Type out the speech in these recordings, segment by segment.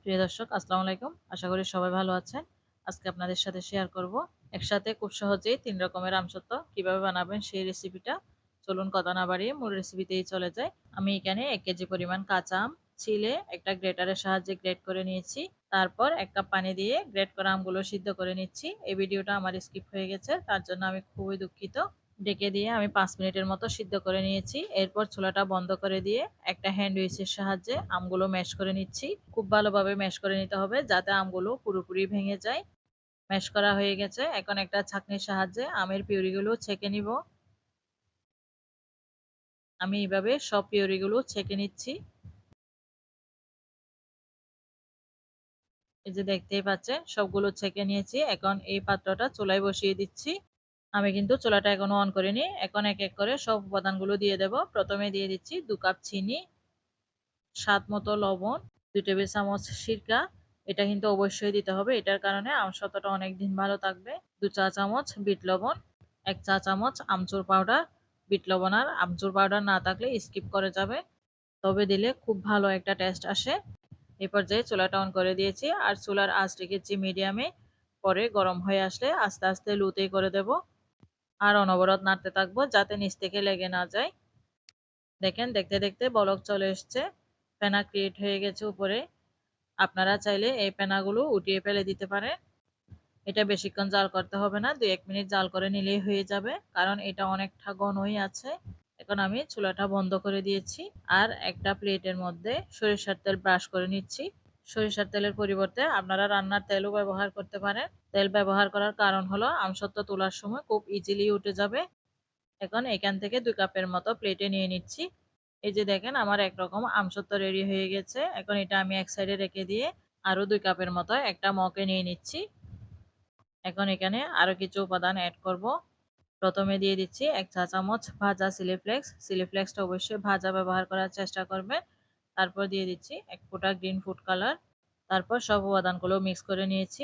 প্রিয় দর্শক, আসসালামু আলাইকুম। আশা করি সবাই ভালো আছেন। আজকে আপনাদের সাথে শেয়ার করব একসাথে খুব সহজেই ৩ রকমের আমসত্ত্ব কিভাবে বানাবেন সেই রেসিপিটা। চলুন কথা না বাড়িয়ে মূল রেসিপিতেই চলে যাই। আমি এখানে ১ কেজি পরিমাণ কাঁচা আম ছিলে একটা গ্রেটারের সাহায্যে গ্রেট করে নিয়েছি। তারপর ১ কাপ পানি দিয়ে গ্রেট করা আমগুলো সিদ্ধ করে নিচ্ছি। এই ভিডিওটা আমার স্কিপ হয়ে গেছে, তার জন্য আমি খুবই দুঃখিত। ঢেকে দিয়ে আমি ৫ মিনিটের মতো সিদ্ধ করে নিয়েছি। এরপর চুলাটা বন্ধ করে দিয়ে একটা হ্যান্ড উইচের সাহায্যে আমগুলো ম্যাশ করে নিচ্ছি। খুব ভালোভাবে ম্যাশ করে নিতে হবে যাতে আমগুলো পুরোপুরি ভেঙে যায়। ম্যাশ করা হয়ে গেছে। এখন একটা ছাঁকনির সাহায্যে আমের পিউরিগুলো ছেঁকে নিব। আমি এভাবে সব পিউরিগুলো ছেঁকে নিচ্ছি। এই যে দেখতেই পাচ্ছেন সবগুলো ছেঁকে নিয়েছি। এখন এই পাত্রটা চুলায় বসিয়ে দিচ্ছি। আমি কিন্তু চুলাটা এখনো অন করিনি। এখন এক এক করে সব উপাদানগুলো দিয়ে দেব। প্রথমে দিয়ে দিচ্ছি ২ কাপ চিনি, স্বাদ মতো লবণ, ২ টেবিল চামচ সিরকা। এটা কিন্তু অবশ্যই দিতে হবে। এটার কারণে আমসত্ত্বটা অনেকদিন ভালো থাকবে। ২ চা চামচ বিট লবণ, ১ চা চামচ আমচুর পাউডার। বিট লবণ আর আমচুর পাউডার না থাকলে স্কিপ করে যাবে। তবে দিলে খুব ভালো একটা টেস্ট আসে। এই পর্যায়ে চুলাটা অন করে দিয়েছি আর চুলার আঁচ রেখেছি মিডিয়ামে। পরে গরম হয়ে আসলে আস্তে আস্তে লুতেই করে দেব। আর অনবরত নাড়তে থাকবো যাতে নিচ থেকে লেগে না যায়। দেখেন দেখতে দেখতে বলক চলে এসছে, ফেনা ক্রিয়েট হয়ে গেছে উপরে। আপনারা চাইলে এই ফেনাগুলো উঠিয়ে ফেলে দিতে পারেন। এটা বেশিক্ষণ জাল করতে হবে না, ২-১ মিনিট জাল করে নিলেই হয়ে যাবে, কারণ এটা অনেকটা ঘনই আছে। এখন আমি চুলাটা বন্ধ করে দিয়েছি আর একটা প্লেটের মধ্যে সরিষার তেল ব্রাশ করে নিচ্ছি। সরিষার তেলের পরিবর্তে আপনারা রান্নার তেলও ব্যবহার করতে পারেন। তেল ব্যবহার করার কারণ হলো আমসত্ত্ব তোলার সময় খুব ইজিলি উঠে যাবে। এখন এখান থেকে ২ কাপের মতো প্লেটে নিয়ে নিচ্ছি। এই যে দেখেন আমার একরকম আমসত্ত্ব রেডি হয়ে গেছে। এখন এটা আমি এক সাইডে রেখে দিয়ে আরো ২ কাপের মতো একটা মগে নিয়ে নিচ্ছি। এখন এখানে আরো কিছু উপাদান এড করব। প্রথমে দিয়ে দিচ্ছি ১ চা চামচ ভাজা চিলি ফ্লেক্স। চিলি ফ্লেক্সটা অবশ্যই ভাজা ব্যবহার করার চেষ্টা করবেন। তারপর দিয়ে দিচ্ছি ১ ফোঁটা গ্রিন ফুড কালার। তারপর সব উপাদানগুলো মিক্স করে নিয়েছি।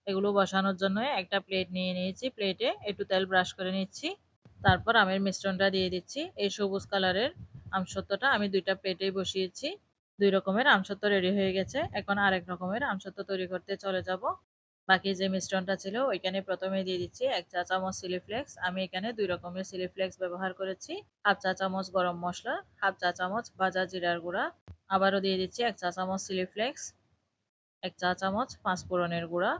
এগুলো বসানোর জন্য একটা প্লেট নিয়ে নিয়েছি। প্লেটে একটু তেল ব্রাশ করে নিচ্ছি। তারপর আমের মিশ্রণটা দিয়ে দিচ্ছি। এই সবুজ কালারের আমসত্ত্বটা আমি ২ টা প্লেটেই বসিয়েছি। ২ রকমের আমসত্ত্ব রেডি হয়ে গেছে। এখন আরেক রকমের আমসত্ত্ব তৈরি করতে চলে যাব। বাকি যে মিশ্রণটা ছিল ওইখানে প্রথমে দিয়ে দিচ্ছি ১ চা চামচ চিলি ফ্লেক্স। আমি এখানে ২ রকমের চিলি ফ্লেক্স ব্যবহার করেছি। ১/২ চা চামচ গরম মসলা, ১/২ চা চামচ ভাজা জিরার গুঁড়া। আবারও দিয়ে দিচ্ছি ১ চা চামচ চিলি ফ্লেক্স, ১ চা চামচ পাঁচফোড়নের গুঁড়া।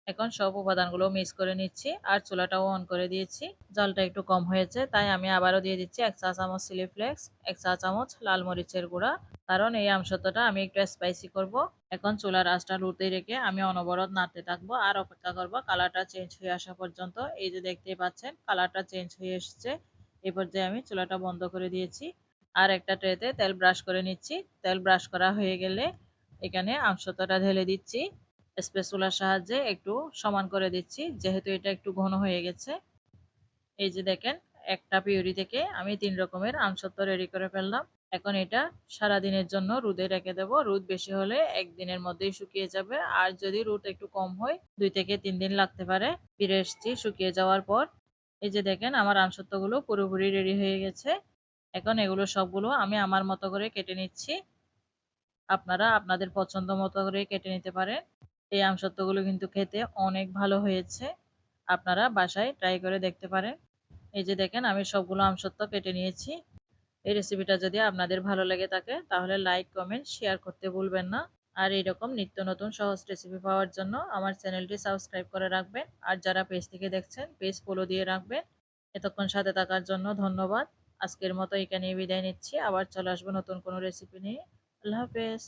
এখন সব উপাদানগুলো মিক্স করে নিচ্ছি আর চুলাটাও অন করে দিয়েছি। জলটা একটু কম হয়েছে তাই আমি আবারও দিয়ে দিচ্ছি ১ চা চামচ চিলি ফ্লেক্স, ১ চা চামচ লাল মরিচের গুঁড়া। কারণ এই আমসত্ত্বটা আমি একটু স্পাইসি করব। এখন চুলার আঁচটা লোতেই রেখে আমি অনবরত নাড়তে থাকবো আর অপেক্ষা করব কালারটা চেঞ্জ হয়ে আসা পর্যন্ত। এই যে দেখতেই পাচ্ছেন কালারটা চেঞ্জ হয়ে এসেছে। এই পর্যায়ে আমি চুলাটা বন্ধ করে দিয়েছি আর একটা ট্রেতে তেল ব্রাশ করে নিচ্ছি। তেল ব্রাশ করা হয়ে গেলে এখানে আমসত্ত্বটা ঢেলে দিচ্ছি। স্প্যাচুলার সাহায্যে একটু সমান করে দিচ্ছি যেহেতু এটা একটু ঘন হয়ে গেছে। এই যে দেখেন একটা পিউরি থেকে আমি ৩ রকমের আমসত্ত্ব রেডি করে ফেললাম। এখন এটা সারাদিনের জন্য রোদে রেখে দেব। রোদ বেশি হলে ১ দিনের মধ্যেই শুকিয়ে যাবে আর যদি রোদ একটু কম হয় ২ থেকে ৩ দিন লাগতে পারে। ফিরে এসেছি শুকিয়ে যাওয়ার পর। এই যে দেখেন আমার আমসত্ত্বগুলো পুরোপুরি রেডি হয়ে গেছে। এখন এগুলো সবগুলো আমি আমার মতো করে কেটে নিচ্ছি। আপনারা আপনাদের পছন্দ মতো করে কেটে নিতে পারেন। এই আমসত্ত্বগুলো কিন্তু খেতে অনেক ভালো হয়েছে। আপনারা বাসায় ট্রাই করে দেখতে পারেন। এই যে দেখেন আমি সবগুলো আমসত্ত্ব কেটে নিয়েছি। এই রেসিপিটা যদি আপনাদের ভালো লেগে থাকে তাহলে লাইক, কমেন্ট, শেয়ার করতে ভুলবেন না। আর এইরকম নিত্য নতুন সহজ রেসিপি পাওয়ার জন্য আমার চ্যানেলটি সাবস্ক্রাইব করে রাখবেন। আর যারা পেজ থেকে দেখছেন পেজ ফলো দিয়ে রাখবেন। এতক্ষণ সাথে থাকার জন্য ধন্যবাদ। আজকের মতো এখানেই বিদায় নিচ্ছি। আবার চলে আসবো নতুন কোনো রেসিপি নিয়ে। আল্লাহ হাফেজ।